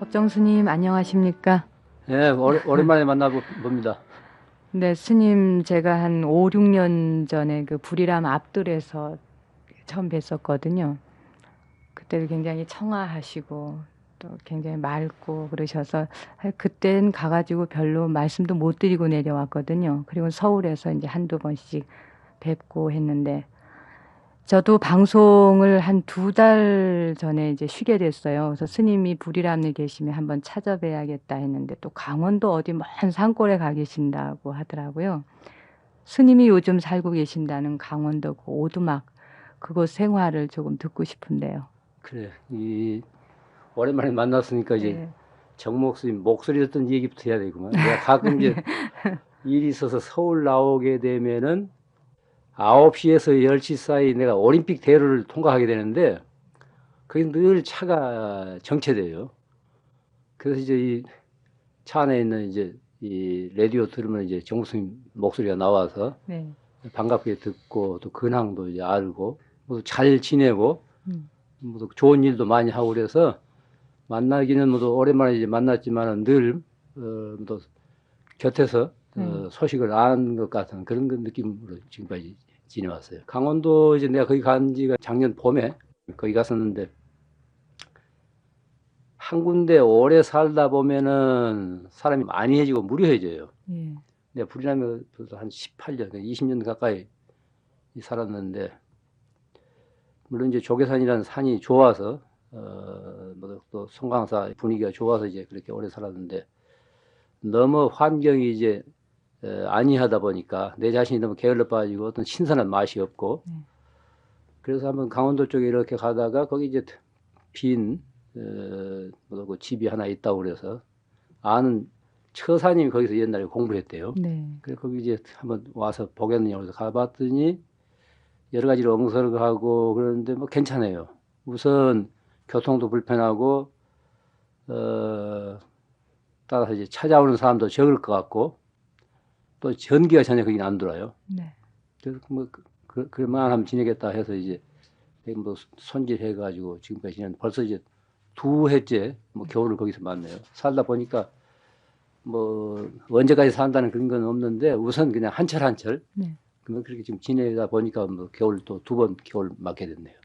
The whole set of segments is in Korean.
법정 스님 안녕하십니까? 예, 오랜만에 만나봅니다. 네, 스님 제가 한 5, 6년 전에 그 불이람 앞뜰에서 처음 뵀었거든요. 그때 굉장히 청아하시고 또 굉장히 맑고 그러셔서 그땐 가가지고 별로 말씀도 못 드리고 내려왔거든요. 그리고 서울에서 이제 한두 번씩 뵙고 했는데 저도 방송을 한 2달 전에 이제 쉬게 됐어요. 그래서 스님이 불이람에 계시면 한번 찾아뵈야겠다 했는데 또 강원도 어디 먼 산골에 가 계신다고 하더라고요. 스님이 요즘 살고 계신다는 강원도 그 오두막 그곳 생활을 조금 듣고 싶은데요. 그래, 오랜만에 만났으니까 이제 네. 정목스님 목소리 듣던 얘기부터 해야 되구만. 내가 가끔 이제 일이 있어서 서울 나오게 되면은 9시에서 10시 사이 내가 올림픽 대로를 통과하게 되는데 그게 늘 차가 정체돼요. 그래서 이제 이 차 안에 있는 이제 이 라디오 들으면 이제 정목스님 목소리가 나와서 네. 반갑게 듣고 또 근황도 이제 알고 뭐 잘 지내고 음. 뭐 좋은 일도 많이 하고 그래서 만나기는 모두 오랜만에 이제 만났지만은 늘, 또 곁에서, 네. 소식을 아는 것 같은 그런 느낌으로 지금까지 지내왔어요. 강원도 이제 내가 거기 간 지가 작년 봄에 거기 갔었는데, 한 군데 오래 살다 보면은 사람이 많이 해지고 무료해져요. 예. 내가 불이라면 한 18년, 20년 가까이 살았는데, 물론 이제 조계산이라는 산이 좋아서, 뭐또 송강사 분위기가 좋아서 이제 그렇게 오래 살았는데, 너무 환경이 이제 안이하다 보니까 내 자신이 너무 게을러 빠지고 어떤 신선한 맛이 없고 네. 그래서 한번 강원도 쪽에 이렇게 가다가 거기 이제 빈 뭐그 집이 하나 있다고 그래서 아는 처사님이 거기서 옛날에 공부했대요. 네. 그래서 거기 이제 한번 와서 보겠느냐고 해서 가봤더니 여러 가지로 엉설하고 그러는데 뭐 괜찮아요. 우선 교통도 불편하고 따라서 이제 찾아오는 사람도 적을 것 같고 또 전기가 전혀 거긴 안 들어요. 네. 그래서 뭐 그럴만하면 지내겠다 해서 이제 뭐 손질해가지고 지금까지 지낸 벌써 이제 2해째 뭐 겨울을 거기서 맞네요. 살다 보니까 뭐 언제까지 산다는 그런 건 없는데 우선 그냥 한철 한철 네. 그러면 그렇게 지금 지내다 보니까 뭐 겨울 또 2번 겨울 맞게 됐네요.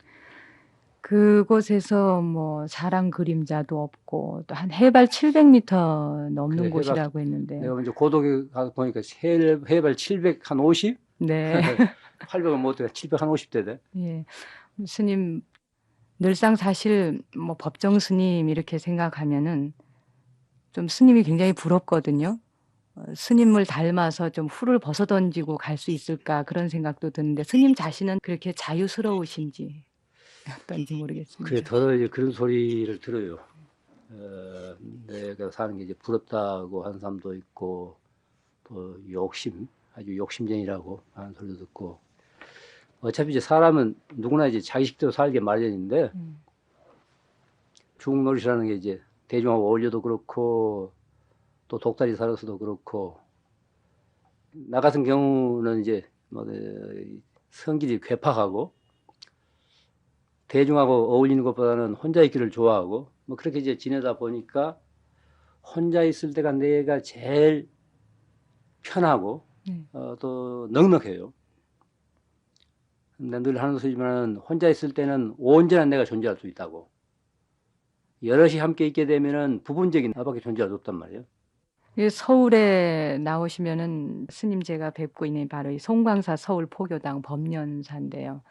그곳에서 뭐 사랑 그림자도 없고 또 한 해발 700m 그래 넘는 해발 곳이라고 했는데 내가 먼저 고독에 가서 보니까 해발 700 한 50? 네. 800은 못 돼. 700 한 50대 돼. 예. 스님 늘상 사실 뭐 법정 스님 이렇게 생각하면은 좀 스님이 굉장히 부럽거든요. 스님을 닮아서 좀 풀을 벗어던지고 갈 수 있을까 그런 생각도 드는데 스님 자신은 그렇게 자유스러우신지 어떤지 그래 모르겠습니다. 더 이제 그런 소리를 들어요. 내가 사는 게 이제 부럽다고 하는 사람도 있고, 또 아주 욕심쟁이라고 하는 소리도 듣고, 어차피 이제 사람은 누구나 이제 자기 식대로 살게 마련인데, 음. 중노릇이라는 게 이제 대중하고 어울려도 그렇고, 또 독달이 살아서도 그렇고, 나 같은 경우는 이제 뭐 성질이 괴팍하고, 대중하고 어울리는 것보다는 혼자 있기를 좋아하고, 뭐 그렇게 이제 지내다 보니까 혼자 있을 때가 내가 제일 편하고 네. 또 넉넉해요. 근데 늘 하는 소리지만 혼자 있을 때는 온전한 내가 존재할 수 있다고. 여럿이 함께 있게 되면은 부분적인 나밖에 존재할 수 없단 말이에요. 서울에 나오시면은 스님 제가 뵙고 있는 바로 이 송광사 서울 포교당 법련사인데요.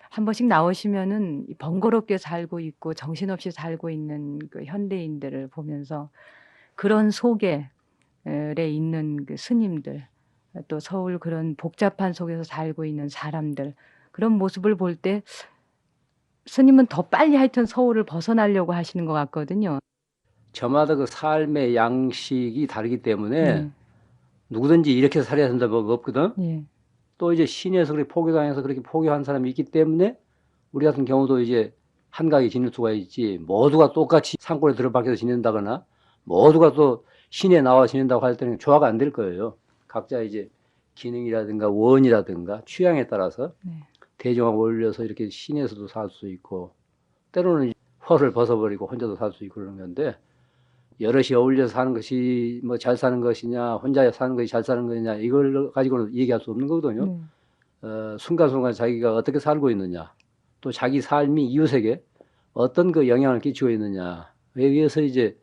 한 번씩 나오시면은 번거롭게 살고 있고 정신없이 살고 있는 그 현대인들을 보면서 그런 속에 있는 그 스님들 또 서울 그런 복잡한 속에서 살고 있는 사람들 그런 모습을 볼 때 스님은 더 빨리 하여튼 서울을 벗어나려고 하시는 것 같거든요. 저마다 그 삶의 양식이 다르기 때문에 네. 누구든지 이렇게 살아야 된다 뭐가 없거든. 예. 또 이제 시내에서 그렇게 포교당해서 그렇게 포교한 사람이 있기 때문에 우리 같은 경우도 이제 한가하게 지낼 수가 있지. 모두가 똑같이 산골에 들어박혀서 지낸다거나 모두가 또 시내에 나와 지낸다고 할 때는 조화가 안 될 거예요. 각자 이제 기능이라든가 원이라든가 취향에 따라서 네. 대중하고 어울려서 이렇게 시내에서도 살 수 있고 때로는 허를 벗어버리고 혼자도 살 수 있고 그러는 건데 여럿이 어울려서 사는 것이 뭐 잘 사는 것이냐, 혼자 사는 것이 잘 사는 것이냐, 이걸 가지고는 얘기할 수 없는 거거든요. 순간순간 자기가 어떻게 살고 있느냐, 또 자기 삶이 이웃에게 어떤 그 영향을 끼치고 있느냐에 의해서 이제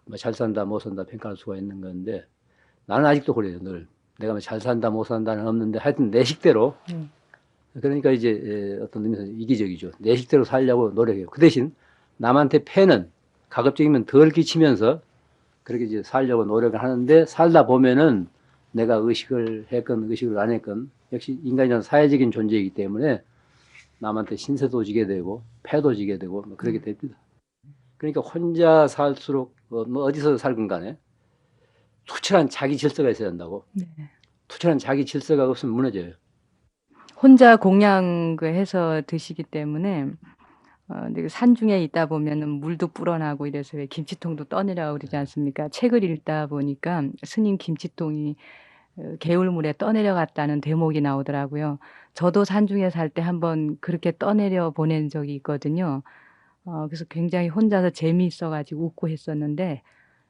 뭐 잘 산다, 못 산다 평가할 수가 있는 건데, 나는 아직도 그래요, 늘. 내가 뭐 잘 산다, 못 산다는 없는데, 하여튼 내 식대로. 그러니까 이제 어떤 의미에서 이기적이죠. 내 식대로 살려고 노력해요. 그 대신 남한테 폐는 가급적이면 덜 끼치면서 그렇게 이제 살려고 노력을 하는데, 살다 보면은 내가 의식을 했건 의식을 안 했건 역시 인간이란 사회적인 존재이기 때문에 남한테 신세도 지게 되고 패도 지게 되고 뭐 그렇게 됩니다. 그러니까 혼자 살수록 뭐 어디서 살건 간에 투철한 자기 질서가 있어야 한다고. 투철한 자기 질서가 없으면 무너져요. 혼자 공양해서 드시기 때문에 근데 산중에 있다 보면은 물도 불어나고 이래서 왜 김치통도 떠내려고 그러지 않습니까? 책을 읽다 보니까 스님 김치통이 개울물에 떠내려갔다는 대목이 나오더라고요. 저도 산중에 살 때 한번 그렇게 떠내려 보낸 적이 있거든요. 그래서 굉장히 혼자서 재미있어가지고 웃고 했었는데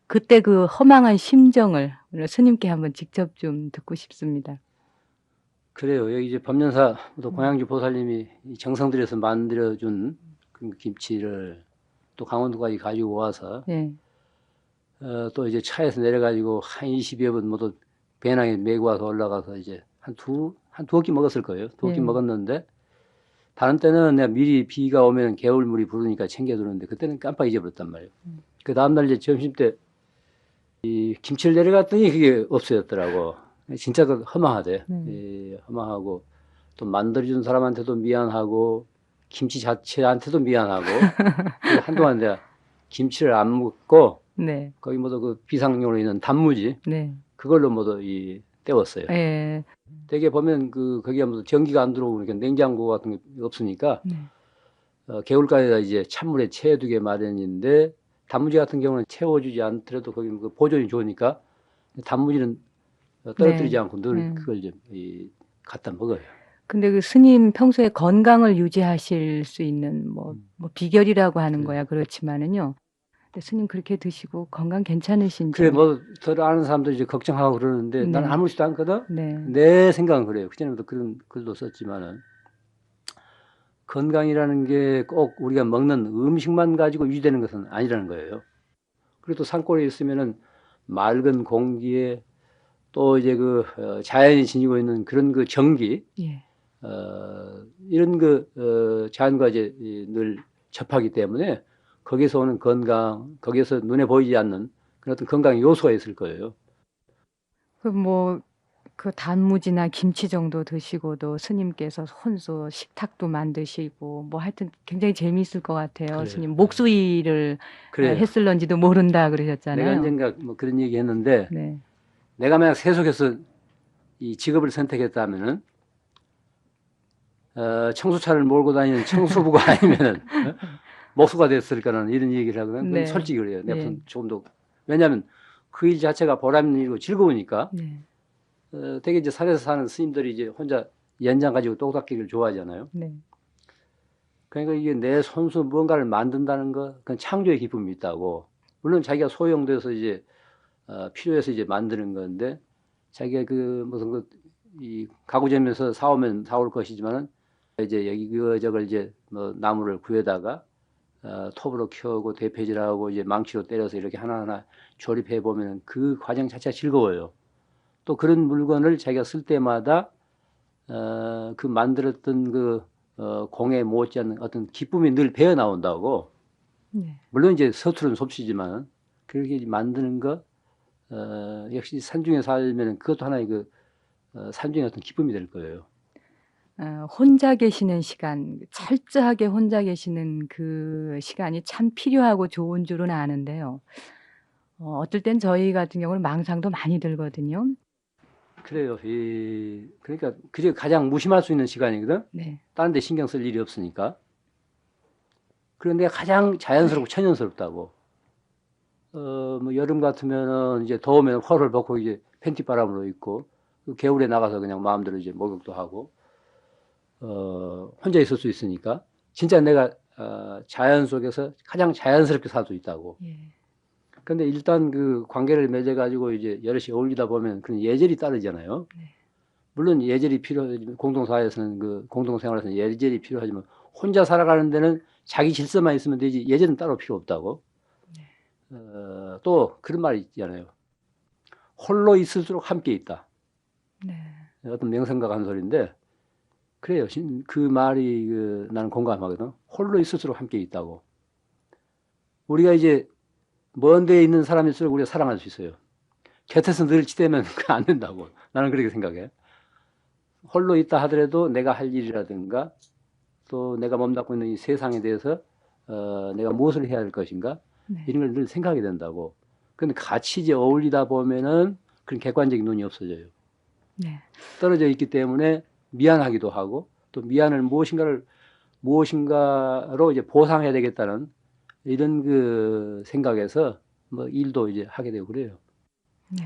그때 그 허망한 심정을 오늘 스님께 한번 직접 좀 듣고 싶습니다. 그래요. 여기 이제 법륜사 또 고양주 보살님이 정성 들여서 만들어준 그 김치를 또 강원도까지 가지고 와서 네. 또 이제 차에서 내려가지고 한 20여 분 모두 배낭에 메고 와서 올라가서 이제 한 두어 끼 먹었을 거예요. 두어 끼 네. 먹었는데 다른 때는 내가 미리 비가 오면 개울물이 부르니까 챙겨두는데 그때는 깜빡 잊어버렸단 말이에요. 그 다음날 이제 점심 때 이 김치를 내려갔더니 그게 없어졌더라고. 진짜 그 허망하대. 허망하고 또 만들어준 사람한테도 미안하고 김치 자체한테도 미안하고 한동안 내가 김치를 안 먹고 네. 거기 모두 그 비상용으로 있는 단무지 네. 그걸로 모두 때웠어요. 예. 되게 보면 거기가 모두 전기가 안 들어오고 그러니까 냉장고 같은 게 없으니까 네. 개울가에다 이제 찬물에 채워두게 마련인데 단무지 같은 경우는 채워주지 않더라도 거기 그 보존이 좋으니까 단무지는 떨어뜨리지 네. 않고 늘 그걸 이제 갖다 먹어요. 근데 그 스님 평소에 건강을 유지하실 수 있는 뭐 비결이라고 하는 거야 그렇지만은요. 근데 스님 그렇게 드시고 건강 괜찮으신지. 그래 뭐 더 아는 사람들이 이제 걱정하고 그러는데 나는 네. 아무렇지도 않거든. 네. 내 생각은 그래요. 그전에도 그런 글도 썼지만은 건강이라는 게 꼭 우리가 먹는 음식만 가지고 유지되는 것은 아니라는 거예요. 그리고 또 산골에 있으면은 맑은 공기에 또 이제 자연이 지니고 있는 그런 그 정기, 예. 이런 자연과 이제 늘 접하기 때문에 거기서 오는 건강, 거기에서 눈에 보이지 않는 그런 어떤 건강 요소가 있을 거예요. 그 단무지나 김치 정도 드시고도 스님께서 혼수 식탁도 만드시고 뭐 하여튼 굉장히 재미있을 것 같아요. 그래요. 스님 목수일을 그래요. 했을런지도 모른다 내가 그러셨잖아요. 언젠가 뭐 그런 얘기 했는데 네. 내가 만약 세속에서 이 직업을 선택했다면은 청수차를 몰고 다니는 청소부가 아니면은 목수가 됐을 거라는 이런 얘기를 하거든. 네. 솔직히 그래요. 내가 네. 조금 더 왜냐하면 그 일 자체가 보람 있는 일이고 즐거우니까. 네. 되게 이제 산에서 사는 스님들이 이제 혼자 연장 가지고 똑 닦기를 좋아하잖아요. 네. 그러니까 이게 내 손수 무언가를 만든다는 거, 그건 창조의 기쁨이 있다고. 물론 자기가 소용돼서 이제 필요해서 이제 만드는 건데 자기가 무슨 이 가구점에서 사오면 사올 것이지만은 이제 여기 저걸 이제 뭐 나무를 구해다가 톱으로 켜고 대패질하고 이제 망치로 때려서 이렇게 하나하나 조립해 보면 그 과정 자체가 즐거워요. 또 그런 물건을 자기가 쓸 때마다 그 만들었던 공에 못지않는 어떤 기쁨이 늘 배어 나온다고. 네. 물론 이제 서투른 솜씨지만 그렇게 만드는 거 역시 산중에 살면 그것도 하나의 산중의 어떤 기쁨이 될 거예요. 혼자 계시는 시간, 철저하게 혼자 계시는 그 시간이 참 필요하고 좋은 줄은 아는데요. 어떨 땐 저희 같은 경우는 망상도 많이 들거든요. 그래요. 그러니까 그게 가장 무심할 수 있는 시간이거든. 네. 다른 데 신경 쓸 일이 없으니까. 그런데 가장 자연스럽고 천연스럽다고. 뭐 여름 같으면은 이제 더우면 헐헐 벗고 이제 팬티 바람으로 입고 겨울에 나가서 그냥 마음대로 이제 목욕도 하고 혼자 있을 수 있으니까 진짜 내가 자연 속에서 가장 자연스럽게 살 수 있다고. 예. 근데 일단 그 관계를 맺어가지고 이제 여럿이 어울리다 보면 그런 예절이 따르잖아요. 네. 물론 예절이 공동사회에서는 그 공동생활에서는 예절이 필요하지만 혼자 살아가는 데는 자기 질서만 있으면 되지 예절은 따로 필요 없다고. 또 그런 말이 있잖아요. 홀로 있을수록 함께 있다. 네. 어떤 명성가가 한 소리인데 그래요. 그 말이 나는 공감하거든. 홀로 있을수록 함께 있다고. 우리가 이제 먼 데에 있는 사람일수록 우리가 사랑할 수 있어요. 곁에서 늘 지대면 그거 안 된다고. 나는 그렇게 생각해. 홀로 있다 하더라도 내가 할 일이라든가 또 내가 몸담고 있는 이 세상에 대해서 내가 무엇을 해야 할 것인가 네. 이런 걸 늘 생각하게 된다고. 근데 같이 이제 어울리다 보면은 그런 객관적인 눈이 없어져요. 네. 떨어져 있기 때문에 미안하기도 하고 또 미안을 무엇인가로 이제 보상해야 되겠다는 이런 그 생각에서 뭐 일도 이제 하게 되고 그래요. 네.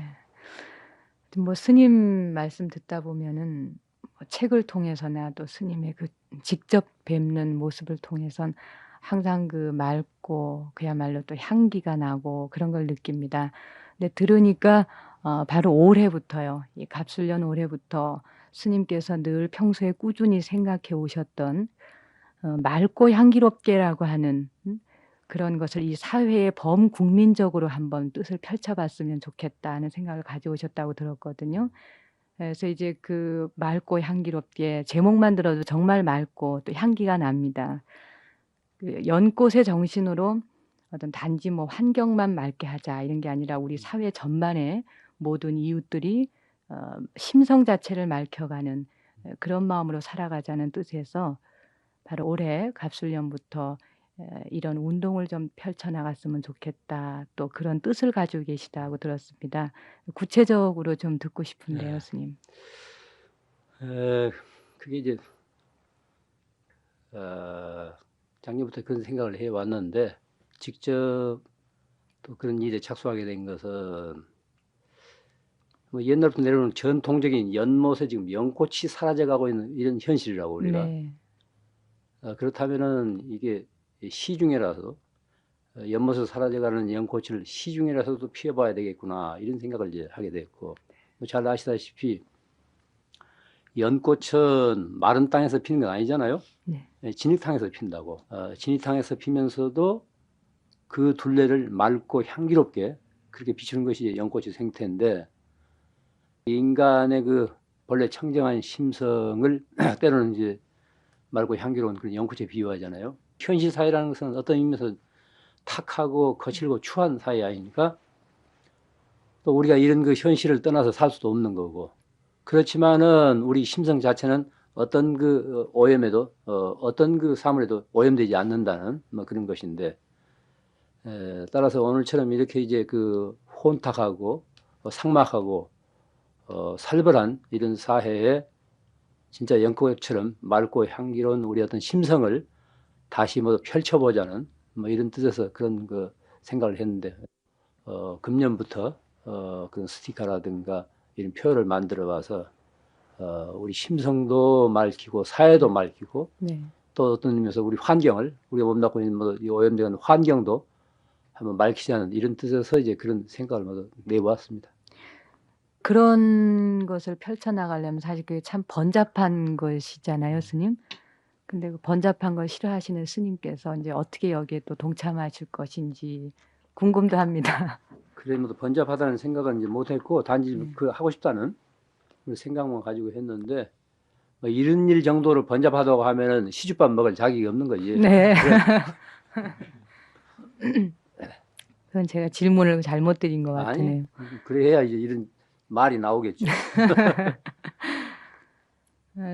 뭐 스님 말씀 듣다 보면은 뭐 책을 통해서나 또 스님의 그 직접 뵙는 모습을 통해선 항상 그 맑고 그야말로 또 향기가 나고 그런 걸 느낍니다. 근데 들으니까 바로 올해부터요. 이 갑술년 올해부터 스님께서 늘 평소에 꾸준히 생각해 오셨던 맑고 향기롭게라고 하는 그런 것을 이 사회에 범국민적으로 한번 뜻을 펼쳐봤으면 좋겠다는 생각을 가져오셨다고 들었거든요. 그래서 이제 그 맑고 향기롭게 제목만 들어도 정말 맑고 또 향기가 납니다. 그 연꽃의 정신으로 어떤 단지 뭐 환경만 맑게 하자 이런 게 아니라 우리 사회 전반에 모든 이웃들이 심성 자체를 맑혀가는 그런 마음으로 살아가자는 뜻에서 바로 올해 갑술년부터 이런 운동을 좀 펼쳐나갔으면 좋겠다. 또 그런 뜻을 가지고 계시다고 들었습니다. 구체적으로 좀 듣고 싶은데요, 스님. 그게 이제 작년부터 그런 생각을 해왔는데 직접 또 그런 일에 착수하게 된 것은 뭐 옛날부터 내려오는 전통적인 연못에 지금 연꽃이 사라져가고 있는 이런 현실이라고 우리가. 네. 그렇다면은 이게 시중에라서 연못에서 사라져가는 연꽃을 시중에라서도 피워봐야 되겠구나 이런 생각을 이제 하게 됐고 뭐 잘 아시다시피 연꽃은 마른 땅에서 피는 건 아니잖아요. 네. 진흙탕에서 핀다고. 진흙탕에서 피면서도 그 둘레를 맑고 향기롭게 그렇게 비추는 것이 연꽃의 생태인데 인간의 그 본래 청정한 심성을 때로는 이제 맑고 향기로운 그런 연꽃에 비유하잖아요. 현실 사회라는 것은 어떤 의미에서 탁하고 거칠고 추한 사회 아닙니까? 또 우리가 이런 그 현실을 떠나서 살 수도 없는 거고. 그렇지만은 우리 심성 자체는 어떤 그 오염에도 어떤 그 사물에도 오염되지 않는다는 뭐 그런 것인데 따라서 오늘처럼 이렇게 이제 그 혼탁하고 삭막하고 살벌한 이런 사회에 진짜 연꽃처럼 맑고 향기로운 우리 어떤 심성을 다시 뭐 펼쳐보자는 뭐 이런 뜻에서 그런 그 생각을 했는데 금년부터 그런 스티커라든가 이런 표를 만들어 와서 우리 심성도 맑히고 사회도 맑히고 네. 또 어떤 의미에서 우리 환경을 우리가 몸담고 있는 뭐 오염되는 환경도 한번 맑히자는 이런 뜻에서 이제 그런 생각을 모두 내보았습니다. 그런 것을 펼쳐나가려면 사실 그게 참 번잡한 것이잖아요, 스님. 근데 그 번잡한 걸 싫어하시는 스님께서 이제 어떻게 여기에 또 동참하실 것인지 궁금도 합니다. 그래 뭐 번잡하다는 생각은 이제 못했고 단지 그 하고 싶다는 그 생각만 가지고 했는데 뭐 이런 일 정도로 번잡하다고 하면은 시주밥 먹을 자격이 없는 거지. 네. 그래. 그건 제가 질문을 잘못 드린 것 아니 같으네요. 그래야 이제 이런 말이 나오겠죠.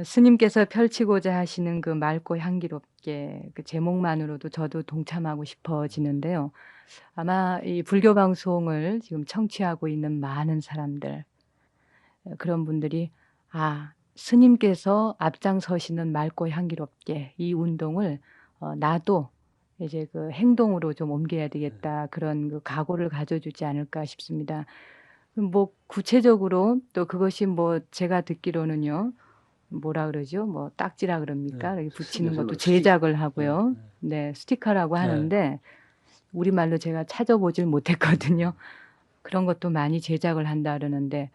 스님께서 펼치고자 하시는 그 맑고 향기롭게 그 제목만으로도 저도 동참하고 싶어지는데요. 아마 이 불교 방송을 지금 청취하고 있는 많은 사람들, 그런 분들이 스님께서 앞장서시는 맑고 향기롭게 이 운동을 나도 이제 그 행동으로 좀 옮겨야 되겠다 그런 그 각오를 가져주지 않을까 싶습니다. 뭐 구체적으로 또 그것이 뭐 제가 듣기로는요. 뭐라 그러죠? 뭐 딱지라 그럽니까? 여기 붙이는 요새 것도 뭐 제작을 하고요. 네, 스티커라고 하는데 우리말로 제가 찾아보질 못했거든요. 그런 것도 많이 제작을 한다 그러는데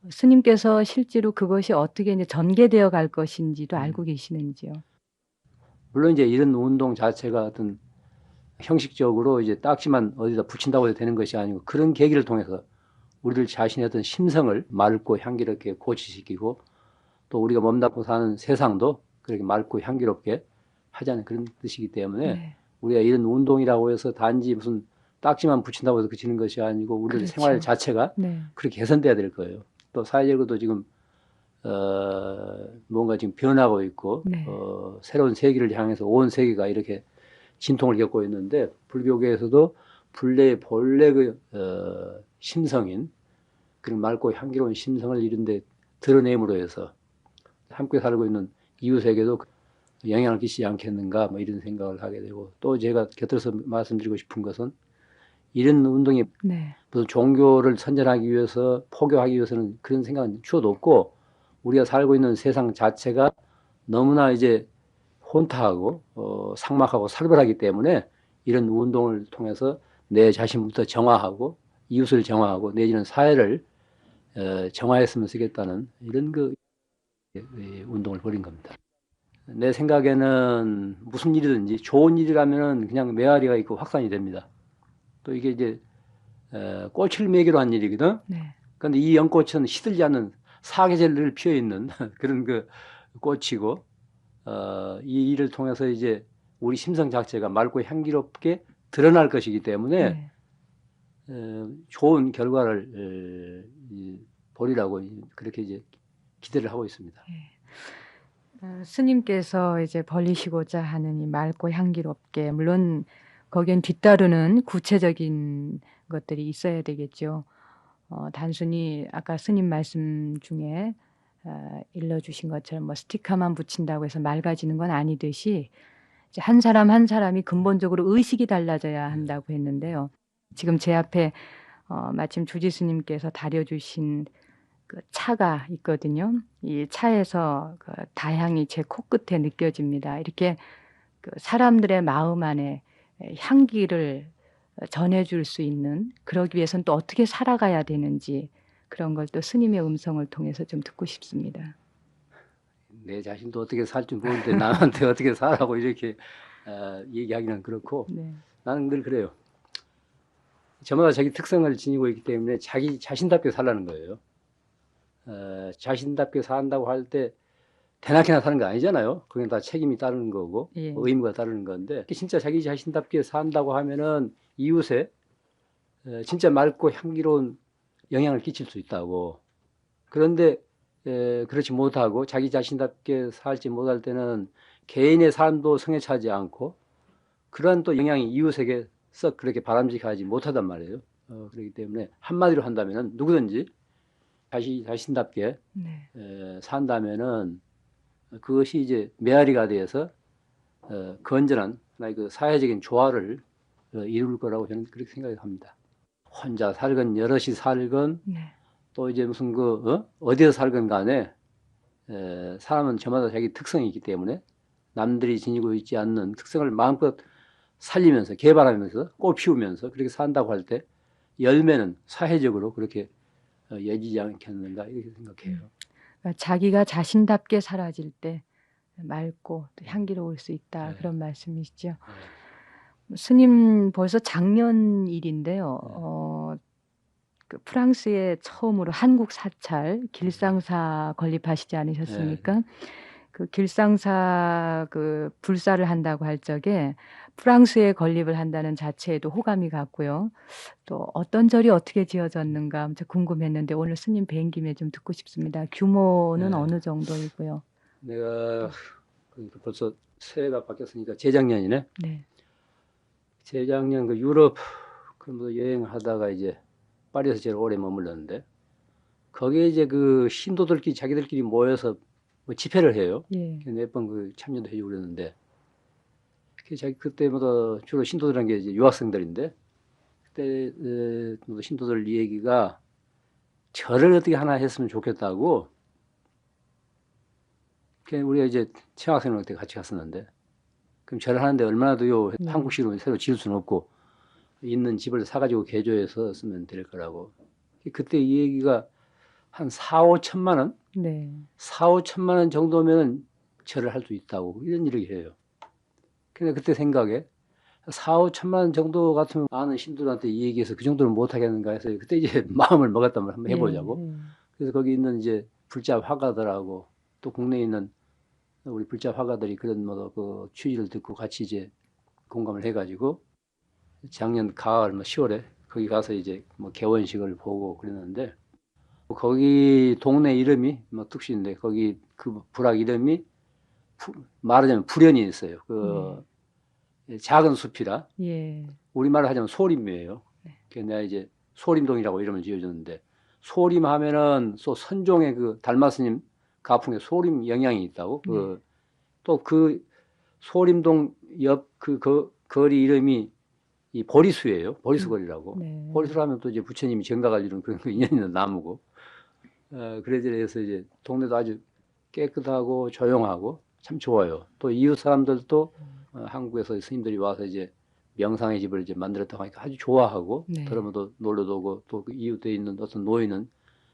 스님께서 실제로 그것이 어떻게 이제 전개되어 갈 것인지도 알고 계시는지요? 물론 이제 이런 운동 자체가 어떤 형식적으로 이제 딱지만 어디다 붙인다고 해도 되는 것이 아니고 그런 계기를 통해서 우리들 자신의 어떤 심성을 맑고 향기롭게 고치시키고 또 우리가 몸담고 사는 세상도 그렇게 맑고 향기롭게 하자는 그런 뜻이기 때문에 네. 우리가 이런 운동이라고 해서 단지 무슨 딱지만 붙인다고 해서 그치는 것이 아니고 우리들 생활 그렇죠. 자체가 네. 그렇게 개선돼야 될 거예요. 또 사회적으로도 지금 뭔가 지금 변하고 있고 네. 새로운 세기를 향해서 온 세계가 이렇게 진통을 겪고 있는데 불교계에서도 본래 그 심성인 그런 맑고 향기로운 심성을 이런데 드러냄으로 해서 함께 살고 있는 이웃에게도 영향을 끼치지 않겠는가 뭐 이런 생각을 하게 되고 또 제가 곁들여서 말씀드리고 싶은 것은 이런 운동이 네. 무슨 종교를 선전하기 위해서 포교하기 위해서는 그런 생각은 추호도 없고 우리가 살고 있는 세상 자체가 너무나 이제 혼탁하고 삭막하고 살벌하기 때문에 이런 운동을 통해서 내 자신부터 정화하고 이웃을 정화하고 내지는 사회를 정화했으면 쓰겠다는 이런 그 운동을 벌인 겁니다. 내 생각에는 무슨 일이든지 좋은 일이라면 그냥 메아리가 있고 확산이 됩니다. 또 이게 이제 꽃을 매기로 한 일이거든. 네. 그런데 이 연꽃은 시들지 않는 사계절을 피어 있는 그런 그 꽃이고 이 일을 통해서 이제 우리 심성 자체가 맑고 향기롭게 드러날 것이기 때문에 네. 좋은 결과를 보리라고 그렇게 이제 기대를 하고 있습니다. 스님께서 이제 벌리시고자 하는 이 맑고 향기롭게 물론 거기엔 뒤따르는 구체적인 것들이 있어야 되겠죠. 단순히 아까 스님 말씀 중에 일러주신 것처럼 뭐 스티커만 붙인다고 해서 맑아지는 건 아니듯이 이제 한 사람 한 사람이 근본적으로 의식이 달라져야 한다고 했는데요. 지금 제 앞에 마침 주지스님께서 다려주신 그 차가 있거든요. 이 차에서 그 다향이 제 코끝에 느껴집니다. 이렇게 그 사람들의 마음 안에 향기를 전해줄 수 있는 그러기 위해서는 또 어떻게 살아가야 되는지 그런 걸 또 스님의 음성을 통해서 좀 듣고 싶습니다. 내 자신도 어떻게 살지 모르는데 남한테 어떻게 살라고 이렇게 얘기하기는 그렇고 네. 나는 늘 그래요. 저마다 자기 특성을 지니고 있기 때문에 자기 자신답게 살라는 거예요. 자신답게 산다고 할 때 대낮게나 사는 거 아니잖아요. 그게 다 책임이 따르는 거고 예. 의무가 따르는 건데 진짜 자기 자신답게 산다고 하면은 이웃에 진짜 맑고 향기로운 영향을 끼칠 수 있다고. 그런데 그렇지 못하고 자기 자신답게 살지 못할 때는 개인의 삶도 성에 차지 않고 그러한 또 영향이 이웃에게 썩 그렇게 바람직하지 못하단 말이에요. 그렇기 때문에 한마디로 한다면은 누구든지 자신답게 네. 산다면은 그것이 이제 메아리가 되어서 건전한 하나의 그 사회적인 조화를 이룰 거라고 저는 그렇게 생각합니다. 혼자 살건 여럿이 살건 네. 또 이제 무슨 어디서 살건 간에 사람은 저마다 자기 특성이 있기 때문에 남들이 지니고 있지 않는 특성을 마음껏 살리면서 개발하면서 꽃 피우면서 그렇게 산다고 할 때 열매는 사회적으로 그렇게 여지지 않겠는가 이렇게 생각해요. 그러니까 자기가 자신답게 사라질 때 맑고 또 향기로울 수 있다 네. 그런 말씀이시죠. 네. 스님 벌써 작년 일인데요. 네. 그 프랑스에 처음으로 한국 사찰 길상사 건립하시지 네. 않으셨습니까? 그 길상사 그 불사를 한다고 할 적에 프랑스에 건립을 한다는 자체에도 호감이 갔고요. 또 어떤 절이 어떻게 지어졌는가 엄청 궁금했는데 오늘 스님 뵌 김에 좀 듣고 싶습니다. 규모는 네. 어느 정도이고요? 내가 그러니까 벌써 새해가 바뀌었으니까 재작년이네. 네. 재작년 그 유럽 그 여행하다가 이제 파리에서 제일 오래 머물렀는데 거기에 이제 그 신도들끼리 자기들끼리 모여서 뭐 집회를 해요. 예. 몇 번 그 참여도 해주고 그랬는데 그때마다 주로 신도들한 게 이제 유학생들인데 그때 신도들 얘기가 절을 어떻게 하나 했으면 좋겠다고 우리가 이제 체험학생으로 그때 같이 갔었는데 그럼 절을 하는데 얼마나 더요 예. 한국식으로 새로 지을 수는 없고 있는 집을 사가지고 개조해서 쓰면 될 거라고. 그때 이 얘기가 한 4, 5천만 원? 네. 4, 5천만 원 정도면 절을 할 수 있다고 이런 얘기를 해요. 근데 그때 생각에 4, 5천만 원 정도 같으면 아는 신도들한테 이 얘기해서 그 정도는 못 하겠는가 해서 그때 이제 마음을 먹었단 말을 한번 해보자고. 예, 예. 그래서 거기 있는 이제 불자 화가들하고 또 국내에 있는 우리 불자 화가들이 그런 뭐 그 취지를 듣고 같이 이제 공감을 해가지고 작년 가을 뭐 10월에 거기 가서 이제 뭐 개원식을 보고 그랬는데 거기 동네 이름이 뭐 특수인데 거기 그 불악 이름이 말하자면 불연이 있어요. 그 작은 숲이라 예. 우리말로 하자면 소림이에요. 네. 그래서 내가 이제 소림동이라고 이름을 지어줬는데 소림 하면은 또 선종의 그 달마스님 가풍에 소림 영향이 있다고. 그 또 그 소림동 옆 그 거리 이름이 이 보리수예요. 보리수 거리라고. 네. 보리수를 하면 또 이제 부처님이 정각을 이룬 그런 그 인연이 있는 나무고. 그래서 이제 동네도 아주 깨끗하고 조용하고 참 좋아요. 또 이웃 사람들도 한국에서 스님들이 와서 이제 명상의 집을 이제 만들었다고 하니까 아주 좋아하고 네. 그러면도 놀러도 오고 또그 이웃에 있는 어떤 노인은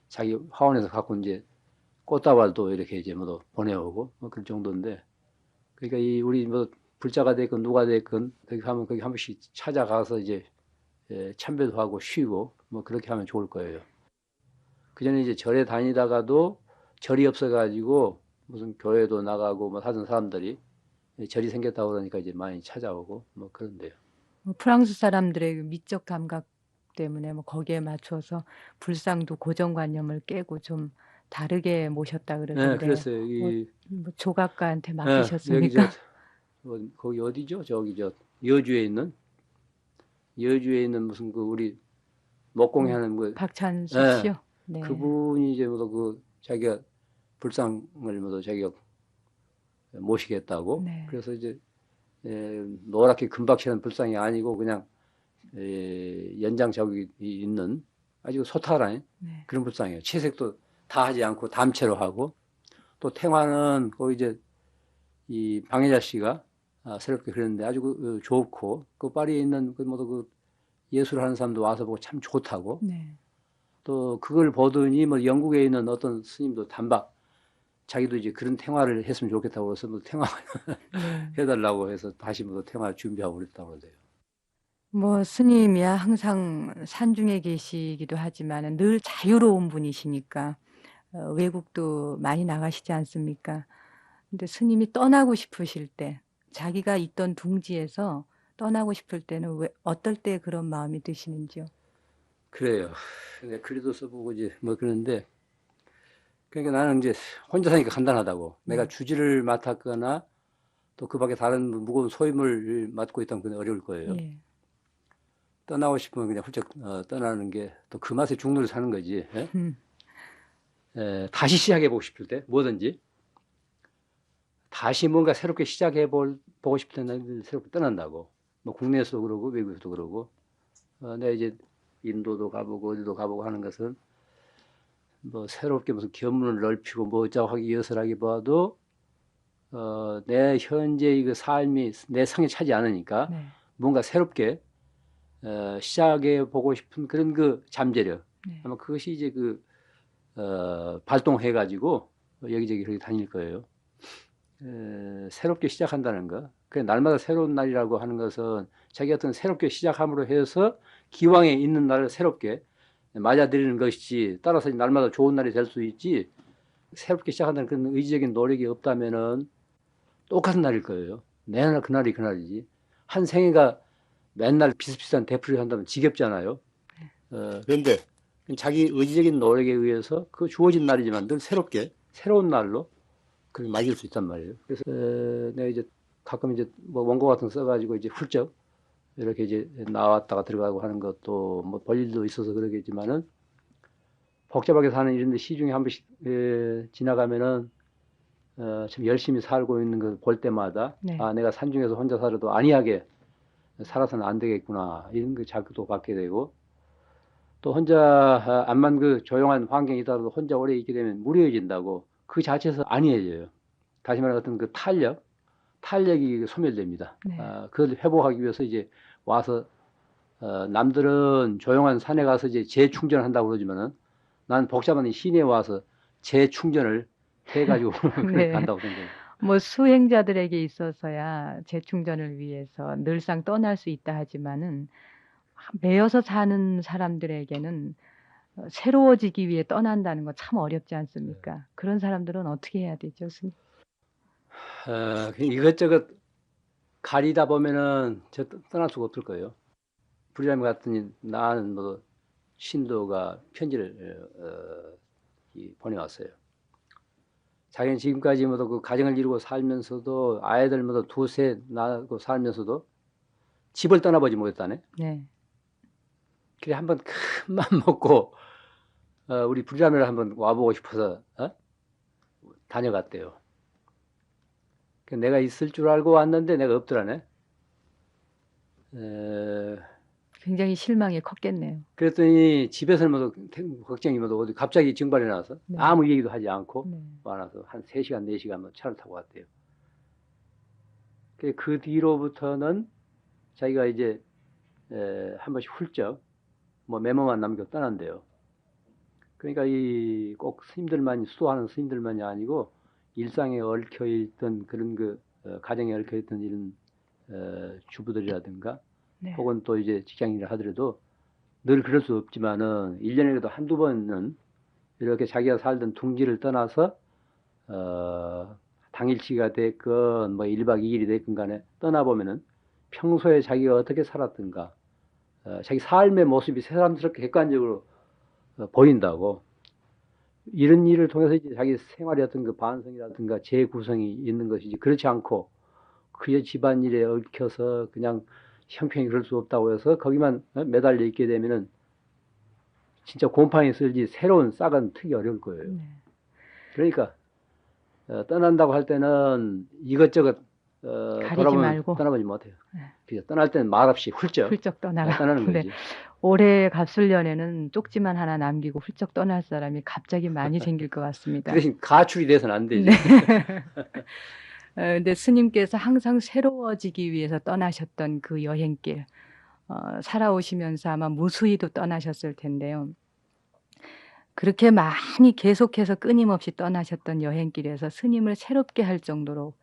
자기 화원에서 갖고 이제 꽃다발도 이렇게 이제 뭐 보내오고 뭐 그런 정도인데 그러니까 이 우리 뭐 불자가 됐건 누가 됐건 거기 가면 거기 한 번씩 찾아가서 이제 참배도 하고 쉬고 뭐 그렇게 하면 좋을 거예요. 그전에 이제 절에 다니다가도 절이 없어가지고 무슨 교회도 나가고 뭐 하던 사람들이 절이 생겼다고 그러니까 이제 많이 찾아오고 뭐 그런데요. 뭐 프랑스 사람들의 그 미적 감각 때문에 뭐 거기에 맞춰서 불상도 고정관념을 깨고 좀 다르게 모셨다 네, 그러던데 그랬어요. 뭐 조각가한테 여기 맡기셨습니까? 거기 어디죠? 저기 여주에 있는 여주에 있는 무슨 그 우리 목공하는 그 박찬수 예, 씨요? 네. 그분이 이제 뭐그 자기가 불상을 뭐 자기가 모시겠다고. 네. 그래서 이제 노랗게 금박치는 불상이 아니고 그냥 연장 자국이 있는 아주 소탈한 네. 그런 불상이에요. 채색도 다 하지 않고 담채로 하고 또 탱화는 거기 이제 이 방혜자 씨가 새롭게 그렸는데 아주 좋고 그 파리에 있는 그 예술하는 사람도 와서 보고 참 좋다고 네. 또 그걸 보더니 뭐 영국에 있는 어떤 스님도 단박 자기도 이제 그런 탱화를 했으면 좋겠다고 해서 뭐 탱화 네. 해달라고 해서 다시 뭐 탱화 준비하고 그랬다고 그러대요. 뭐 스님이야 항상 산중에 계시기도 하지만 늘 자유로운 분이시니까 외국도 많이 나가시지 않습니까? 근데 스님이 떠나고 싶으실 때 자기가 있던 둥지에서 떠나고 싶을 때는 왜 어떨 때 그런 마음이 드시는지요? 그래요. 근데 글도 써보고 이제 뭐 그러는데 그러니까 나는 이제 혼자 사니까 간단하다고. 내가 주지를 맡았거나 또 그 밖에 다른 무거운 소임을 맡고 있다면 그건 어려울 거예요. 예. 떠나고 싶으면 그냥 훌쩍 떠나는 게 또 그 맛에 죽노를 사는 거지. 예? 다시 시작해보고 싶을 때 뭐든지 다시 뭔가 새롭게 시작해보고 싶을 때는 새롭게 떠난다고. 뭐 국내에서도 그러고 외국에서도 그러고. 내가 이제 인도도 가보고 어디도 가보고 하는 것은 뭐 새롭게 무슨 견문을 넓히고 뭐 어쩌고 하기 위해서라기보다도 내 현재의 그 삶이 내 성에 차지 않으니까 네. 뭔가 새롭게 시작해 보고 싶은 그런 그 잠재력 네. 아마 그것이 이제 발동해 가지고 여기저기 그렇게 다닐 거예요. 새롭게 시작한다는 거. 그 날마다 새로운 날이라고 하는 것은 자기 어떤 새롭게 시작함으로 해서 기왕에 있는 날을 새롭게 맞아들이는 것이지 따라서 날마다 좋은 날이 될 수 있지 새롭게 시작한다는 그런 의지적인 노력이 없다면은 똑같은 날일 거예요. 매날 그날이 그날이지. 한 생애가 맨날 비슷비슷한 되풀이 한다면 지겹잖아요. 그런데 자기 의지적인 노력에 의해서 그 주어진 날이지만 늘 새롭게 새로운 날로 그걸 맞을 수 있단 말이에요. 그래서 내가 이제 가끔 이제 뭐 원고 같은 거 써가지고 이제 훌쩍 이렇게 이제 나왔다가 들어가고 하는 것도 뭐 볼일도 있어서 그러겠지만은 복잡하게 사는 일인데 시중에 한 번씩 지나가면은 참 열심히 살고 있는 걸 볼 때마다 네. 아 내가 산중에서 혼자 살아도 안이하게 살아서는 안 되겠구나 이런 그 자극도 받게 되고 또 혼자 암만 그 조용한 환경이더라도 혼자 오래 있게 되면 무료해진다고 그 자체에서 안이해져요. 다시 말해 어떤 그 탄력이 소멸됩니다. 네. 그걸 회복하기 위해서 이제 와서 남들은 조용한 산에 가서 이제 재충전한다고 그러지만은 난 복잡한 이 시내에 와서 재충전을 해가지고 그렇게 네. 간다고 생각해요. 뭐 수행자들에게 있어서야 재충전을 위해서 늘상 떠날 수 있다 하지만은 매여서 사는 사람들에게는 새로워지기 위해 떠난다는 거 참 어렵지 않습니까? 그런 사람들은 어떻게 해야 되죠, 스님? 이것저것 가리다 보면은 저 떠날 수가 없을 거예요. 부리라미 같으니 나는 뭐 신도가 편지를 보내왔어요. 자기는 지금까지 뭐그 가정을 이루고 살면서도 아이들 뭐도 두세 낳고 살면서도 집을 떠나보지 못했다네. 네. 그래 한번 큰 맘 먹고 우리 부리라미를 한번 와보고 싶어서 다녀갔대요. 내가 있을 줄 알고 왔는데 내가 없더라네. 굉장히 실망이 컸겠네요. 그랬더니 집에서는 뭐 걱정이 뭐 어디 갑자기 증발이 나서 네. 아무 얘기도 하지 않고 네. 와서 한 3시간, 4시간 뭐 차를 타고 왔대요. 그 뒤로부터는 자기가 이제 한 번씩 훌쩍 뭐 메모만 남겨 떠난대요. 그러니까 이 꼭 스님들만이 수도하는 스님들만이 아니고 일상에 얽혀 있던 그런 가정에 얽혀 있던 이런 주부들이라든가 네. 혹은 또 이제 직장인을 하더라도 늘 그럴 수 없지만은 1년에 그래도 한두 번은 이렇게 자기가 살던 둥지를 떠나서 당일치기가 됐건 뭐 1박 2일이 됐건 간에 떠나보면은 평소에 자기가 어떻게 살았던가 자기 삶의 모습이 새삼스럽게 객관적으로 보인다고. 이런 일을 통해서 이제 자기 생활의 어떤 그 반성이라든가 재구성이 있는 것이지, 그렇지 않고 그의 집안일에 얽혀서 그냥 형편이 그럴 수 없다고 해서 거기만 매달려 있게 되면은 진짜 곰팡이 쓸지 새로운 싹은 트기 어려울 거예요. 네. 그러니까 떠난다고 할 때는 이것저것 가리지 돌아보면 말고. 떠나보지 못해요. 네. 그냥 떠날 때는 말없이 훌쩍 떠나라. 떠나는 네. 거지. 올해 갑술년에는 쪽지만 하나 남기고 훌쩍 떠날 사람이 갑자기 많이 생길 것 같습니다. 그 대신 가출이 돼서는 안 되지. 네. 근데 스님께서 항상 새로워지기 위해서 떠나셨던 그 여행길, 살아오시면서 아마 무수히도 떠나셨을 텐데요. 그렇게 많이 계속해서 끊임없이 떠나셨던 여행길에서 스님을 새롭게 할 정도로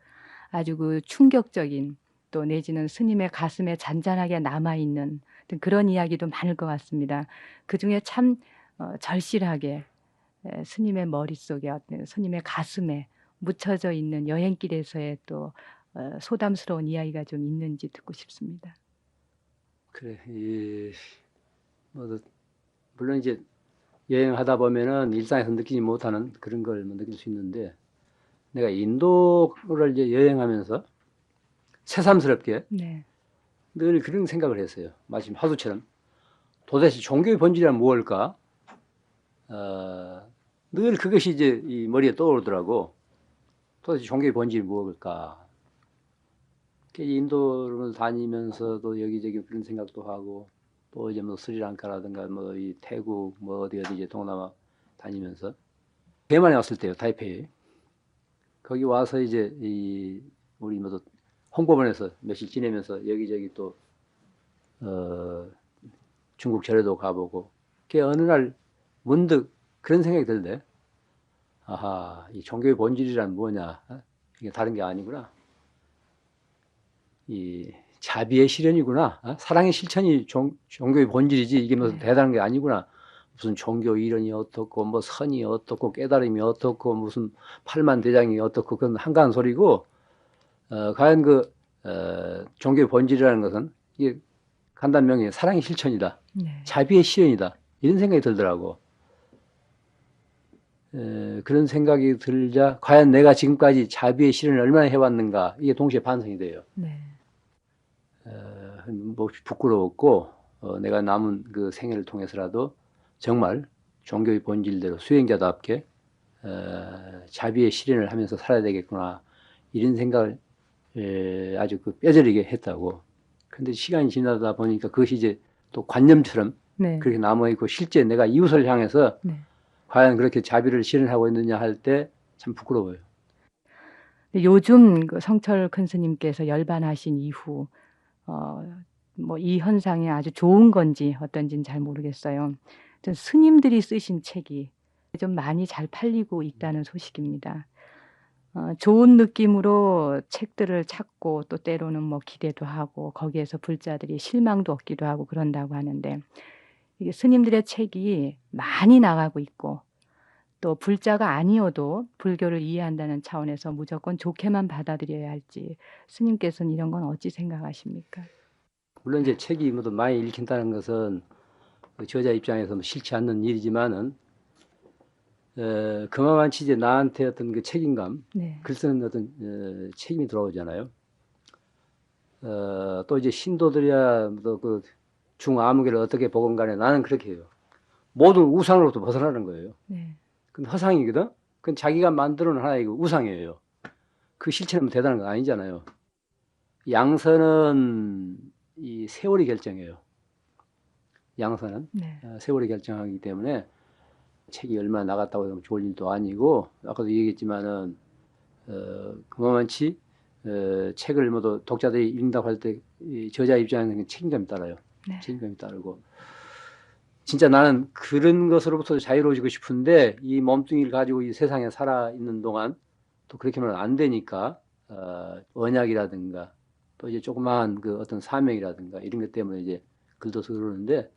아주 그 충격적인, 또 내지는 스님의 가슴에 잔잔하게 남아있는 그런 이야기도 많을 것 같습니다. 그 중에 참 절실하게 스님의 머릿속에, 어떤 스님의 가슴에 묻혀져 있는 여행길에서의 또 소담스러운 이야기가 좀 있는지 듣고 싶습니다. 그래, 물론 이제 여행하다 보면은 일상에서 느끼지 못하는 그런 걸 느낄 수 있는데, 내가 인도를 이제 여행하면서 새삼스럽게 네. 늘 그런 생각을 했어요. 마침 화두처럼 도대체 종교의 본질이란 무엇일까? 늘 그것이 이제 이 머리에 떠오르더라고. 도대체 종교의 본질이 무엇일까? 인도를 다니면서도 여기저기 그런 생각도 하고, 또 이제 뭐 스리랑카라든가 뭐 이 태국 뭐 어디 이제 동남아 다니면서 대만에 왔을 때요, 타이페이. 거기 와서 이제 우리 뭐 홍보원에서 며칠 지내면서 여기저기 또 중국 절에도 가보고, 그 어느 날 문득 그런 생각이 들대. 아하, 이 종교의 본질이란 뭐냐? 이게 다른 게 아니구나. 이 자비의 실현이구나. 사랑의 실천이 종교의 본질이지, 이게 무슨 대단한 게 아니구나. 무슨 종교 이론이 어떻고 뭐 선이 어떻고 깨달음이 어떻고 무슨 팔만대장이 어떻고, 그건 한가한 소리고, 과연 종교의 본질이라는 것은 이게 간단 명예 사랑의 실천이다. 네. 자비의 실현이다. 이런 생각이 들더라고. 그런 생각이 들자 과연 내가 지금까지 자비의 실현을 얼마나 해왔는가, 이게 동시에 반성이 돼요. 네. 뭐 부끄러웠고, 내가 남은 그 생애를 통해서라도 정말 종교의 본질대로 수행자답게 자비의 실현을 하면서 살아야 되겠구나, 이런 생각을 아주 뼈저리게 했다고. 근데 시간이 지나다 보니까 그것이 이제 또 관념처럼 네. 그렇게 남아있고, 실제 내가 이웃을 향해서 네. 과연 그렇게 자비를 실현하고 있느냐 할 때 참 부끄러워요. 요즘 그 성철 큰 스님께서 열반하신 이후 뭐 이 현상이 아주 좋은 건지 어떤지는 잘 모르겠어요. 하여튼 스님들이 쓰신 책이 좀 많이 잘 팔리고 있다는 소식입니다. 좋은 느낌으로 책들을 찾고 또 때로는 뭐 기대도 하고 거기에서 불자들이 실망도 얻기도 하고 그런다고 하는데 이게 스님들의 책이 많이 나가고 있고 또 불자가 아니어도 불교를 이해한다는 차원에서 무조건 좋게만 받아들여야 할지 스님께서는 이런 건 어찌 생각하십니까? 물론 이제 책이 뭐더 많이 읽힌다는 것은 그 저자 입장에서 뭐 싫지 않는 일이지만은 그만치 이제 나한테 어떤 그 책임감, 네. 글 쓰는 어떤 책임이 들어오잖아요. 또 이제 신도들이야 그 중아무개를 어떻게 보건 간에 나는 그렇게 해요. 모든 우상으로부터 벗어나는 거예요. 네. 그건 허상이거든. 그건 자기가 만들어 놓은 하나의 우상이에요. 그 실체는 뭐 대단한 건 아니잖아요. 양선은 이 세월이 결정해요. 양선은 네. 세월이 결정하기 때문에 책이 얼마나 나갔다고 해서 좋을 일도 아니고 아까도 얘기했지만은 그만치 책을 모두 독자들이 읽는다고 할 때 저자 입장에서는 책임감이 따라요. 네. 책임감이 따르고 진짜 나는 그런 것으로부터 자유로워지고 싶은데 이 몸뚱이를 가지고 이 세상에 살아 있는 동안 또 그렇게 하면 안 되니까 언약이라든가 또 이제 조그마한 그 어떤 사명이라든가 이런 것 때문에 이제 글도 쓰고 그러는데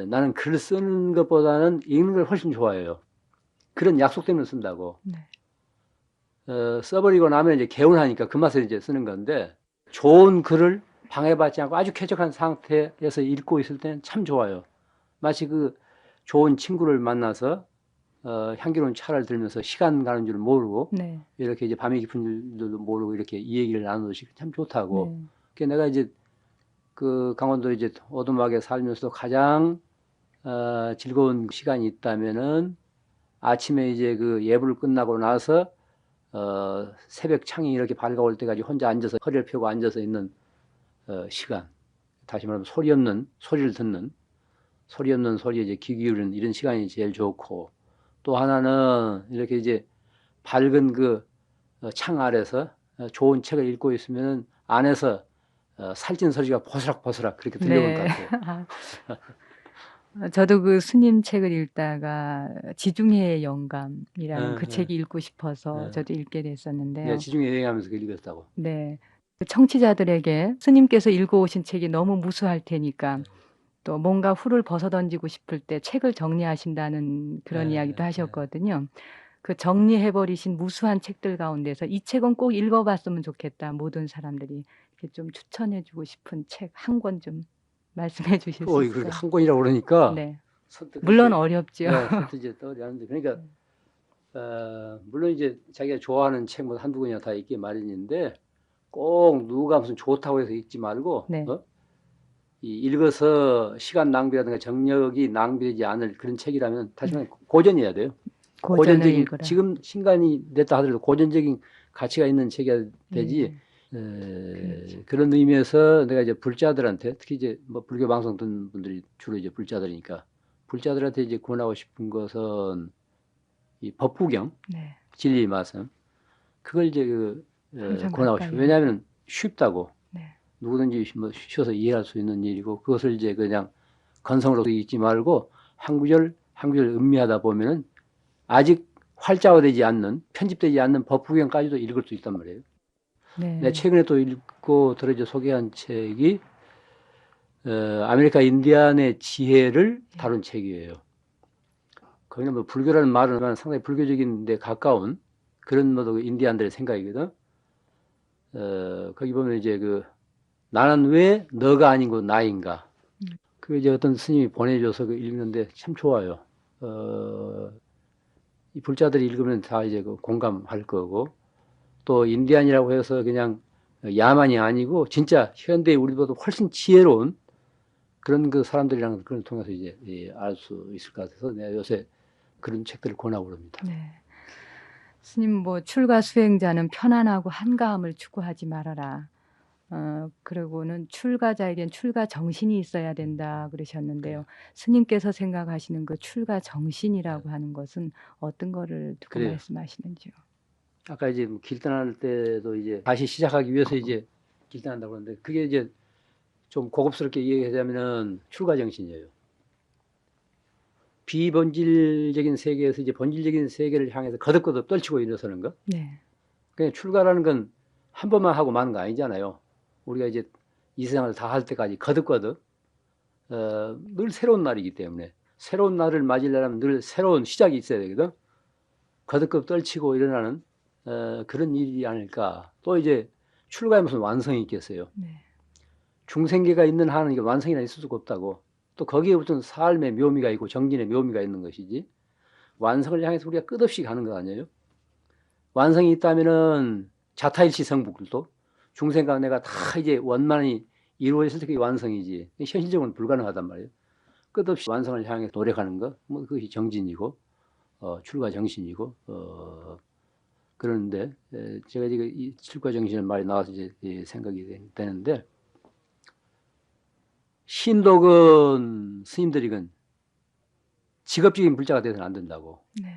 나는 글 쓰는 것보다는 읽는 걸 훨씬 좋아해요. 그런 약속 때문에 쓴다고. 네. 써버리고 나면 이제 개운하니까 그 맛에 이제 쓰는 건데 좋은 글을 방해받지 않고 아주 쾌적한 상태에서 읽고 있을 때는 참 좋아요. 마치 그 좋은 친구를 만나서 향기로운 차를 들면서 시간 가는 줄 모르고 네. 이렇게 이제 밤이 깊은 줄도 모르고 이렇게 이 얘기를 나누듯이 참 좋다고. 네. 그게 내가 이제 그 강원도 이제 오두막에 살면서도 가장 즐거운 시간이 있다면은 아침에 이제 그 예불 끝나고 나서 새벽 창이 이렇게 밝아올 때까지 혼자 앉아서 허리를 펴고 앉아서 있는 시간. 다시 말하면 소리를 듣는 소리 없는 소리에 이제 귀 기울이는 이런 시간이 제일 좋고 또 하나는 이렇게 이제 밝은 그 창 아래서 좋은 책을 읽고 있으면 안에서 살찐 소리가 보스락보스락 그렇게 들려오는 것 네. 같아요. 저도 그 스님 책을 읽다가 지중해의 영감이라는 그 예, 예, 책이 읽고 싶어서 예. 저도 읽게 내가 됐었는데요. 지중해 여행하면서 그 읽었다고. 네. 그 청취자들에게 스님께서 읽어오신 책이 너무 무수할 테니까 또 뭔가 후를 벗어던지고 싶을 때 책을 정리하신다는 예, 그런 이야기도 예, 예. 하셨거든요. 그 정리해버리신 무수한 책들 가운데서 이 책은 꼭 읽어봤으면 좋겠다. 모든 사람들이 이렇게 좀 추천해주고 싶은 책 한 권 좀 말씀해 주실 수 그렇게 있을까요? 한 권이라고 그러니까 네. 선뜻 물론 그렇게 어렵죠. 선뜻 이제 떠오르는데 그러니까 물론 이제 자기가 좋아하는 책 뭐 한두 권이나 다 읽기 마련인데 꼭 누가 무슨 좋다고 해서 읽지 말고 네. 읽어서 시간 낭비라든가 정력이 낭비되지 않을 그런 책이라면 다시 말하면 고전이어야 돼요. 고전을 고전적인 읽으라. 지금 신간이 됐다 하더라도 고전적인 가치가 있는 책이 되지. 그렇죠. 그런 의미에서 내가 이제 불자들한테 특히 이제 뭐 불교 방송 듣는 분들이 주로 이제 불자들이니까 불자들한테 이제 권하고 싶은 것은 이 법구경 네. 진리 말씀 그걸 이제 항상 권하고 가까이 싶어요. 하고. 왜냐하면 쉽다고 네. 누구든지 뭐 쉬어서 이해할 수 있는 일이고 그것을 이제 그냥 건성으로 읽지 말고 한 구절 한 구절 음미하다 보면은 아직 활자화되지 않는 편집되지 않는 법구경까지도 읽을 수 있단 말이에요. 내가 네. 최근에 또 읽고 들어 이제 소개한 책이 아메리카 인디안의 지혜를 다룬 책이에요. 거기는 뭐 불교라는 말은 상당히 불교적인 데 가까운 그런 뭐 인디안들의 생각이거든. 거기 보면 이제 그 나는 왜 너가 아니고 나인가. 그 이제 어떤 스님이 보내줘서 그 읽는데 참 좋아요. 이 불자들이 읽으면 다 이제 그 공감할 거고 또 인디안이라고 해서 그냥 야만이 아니고 진짜 현대 우리보다 훨씬 지혜로운 그런 그 사람들이랑 그걸 통해서 이제 알 수 있을 것 같아서 내가 요새 그런 책들을 권하고 그럽니다. 네. 스님 뭐 출가 수행자는 편안하고 한가함을 추구하지 말아라. 그리고는 출가자에겐 출가 정신이 있어야 된다 그러셨는데요. 스님께서 생각하시는 그 출가 정신이라고 하는 것은 어떤 거를 두고 그래요. 말씀하시는지요? 아까 이제 길 떠날 때도 이제 다시 시작하기 위해서 이제 길 떠난다고 하는데 그게 이제 좀 고급스럽게 얘기하자면은 출가 정신이에요. 비본질적인 세계에서 이제 본질적인 세계를 향해서 거듭거듭 떨치고 일어서는 거. 네. 그냥 출가라는 건 한 번만 하고 마는 거 아니잖아요. 우리가 이제 이 세상을 다 할 때까지 거듭거듭 늘 새로운 날이기 때문에 새로운 날을 맞이려면 늘 새로운 시작이 있어야 되거든. 거듭거듭 떨치고 일어나는 그런 일이 아닐까. 또 이제 출가에 무슨 완성이 있겠어요. 네. 중생계가 있는 한은 이게 완성이나 있을 수가 없다고. 또 거기에 무슨 삶의 묘미가 있고 정진의 묘미가 있는 것이지. 완성을 향해서 우리가 끝없이 가는 거 아니에요? 완성이 있다면은 자타일치 성불도 중생과 내가 다 이제 원만히 이루어졌을 때 그게 완성이지. 현실적으로는 불가능하단 말이에요. 끝없이 완성을 향해 노력하는 거, 뭐 그것이 정진이고 출가 정신이고 그러는데 제가 지금 이 출가 정신의 말이 나와서 이제 생각이 되는데 신독은 스님들이건 직업적인 불자가 되서는 안 된다고. 네.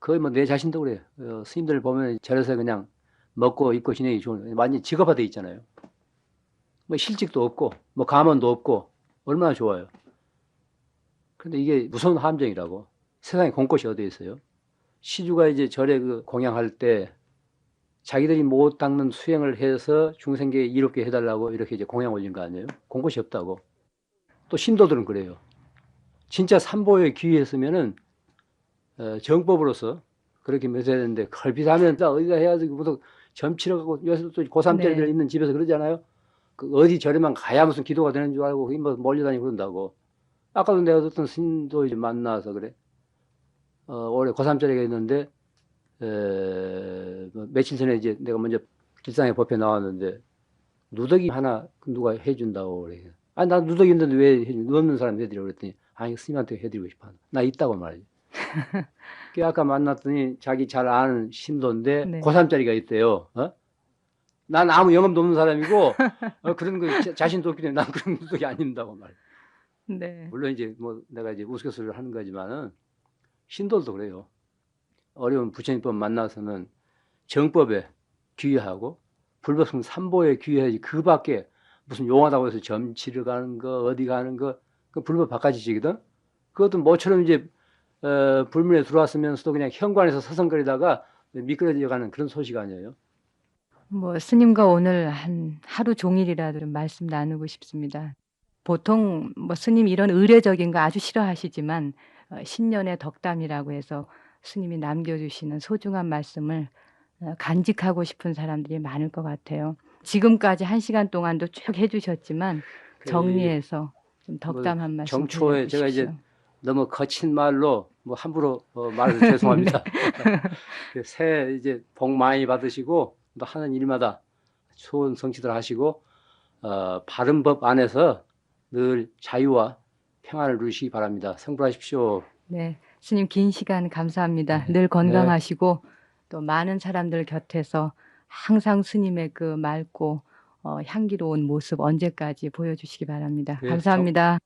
거의 뭐 내 자신도 그래요. 스님들 보면 절에서 그냥 먹고 입고 지내기 좋은 완전 직업화돼 있잖아요. 뭐 실직도 없고 뭐 가문도 없고 얼마나 좋아요. 그런데 이게 무서운 함정이라고. 세상에 공꽃이 어디 있어요? 시주가 이제 절에 그 공양할 때 자기들이 못 닦는 수행을 해서 중생계에 이롭게 해달라고 이렇게 이제 공양 올린 거 아니에요? 공꽃이 없다고. 또 신도들은 그래요. 진짜 삼보에 귀했으면은 정법으로서 그렇게 맺어야 되는데 걸핏하면 어디가 해야지 무슨 점치러가고 요새 또 고3짜리들 네. 있는 집에서 그러잖아요. 그 어디 절에만 가야 무슨 기도가 되는 줄 알고 뭐 몰려다니고 그런다고. 아까도 내가 어떤 스님도 이제 만나서 그래. 올해 고3짜리가 있는데 뭐 며칠 전에 이제 내가 먼저 길상의 법회 나왔는데 누더기 하나 누가 해준다고 그래. 아니 나 누더기 있는데 왜 해준? 누 없는 사람 해드리라고 그랬더니 아니 스님한테 해드리고 싶어. 나 있다고 말이지. 그 아까 만났더니 자기 잘 아는 신도인데 네. 고3짜리가 있대요. 난 아무 영험도 없는 사람이고 그런 거 자신도 없기 때문에 난 그런 누더기 아닌다고 말이야. 네. 물론 이제 뭐 내가 이제 우스갯소리를 하는 거지만은 신도도 그래요. 어려운 부처님법 만나서는 정법에 귀의하고 불법성 삼보에 귀의하지 그 밖에 무슨 용하다고 해서 점치러 가는 거 어디 가는 거 그 불법 바깥이지거든. 그것도 모처럼 이제 불문에 들어왔으면서도 그냥 현관에서 서성거리다가 미끄러져 가는 그런 소식 아니에요. 뭐 스님과 오늘 한 하루 종일이라도 좀 말씀 나누고 싶습니다. 보통 뭐 스님 이런 의례적인 거 아주 싫어하시지만 신년의 덕담이라고 해서 스님이 남겨주시는 소중한 말씀을 간직하고 싶은 사람들이 많을 것 같아요. 지금까지 1시간 동안도 쭉 해주셨지만 정리해서 좀 덕담 한 말씀 정초에 제가 이제 드려주십시오. 너무 거친 말로 뭐 함부로 말해서 죄송합니다. 새해 이제 복 많이 받으시고 또 하는 일마다 좋은 성취들 하시고 바른 법 안에서 늘 자유와 평안을 누리시기 바랍니다. 성불하십시오. 네, 스님 긴 시간 감사합니다. 네. 늘 건강하시고 또 많은 사람들 곁에서 항상 스님의 그 맑고 향기로운 모습 언제까지 보여주시기 바랍니다. 네, 감사합니다.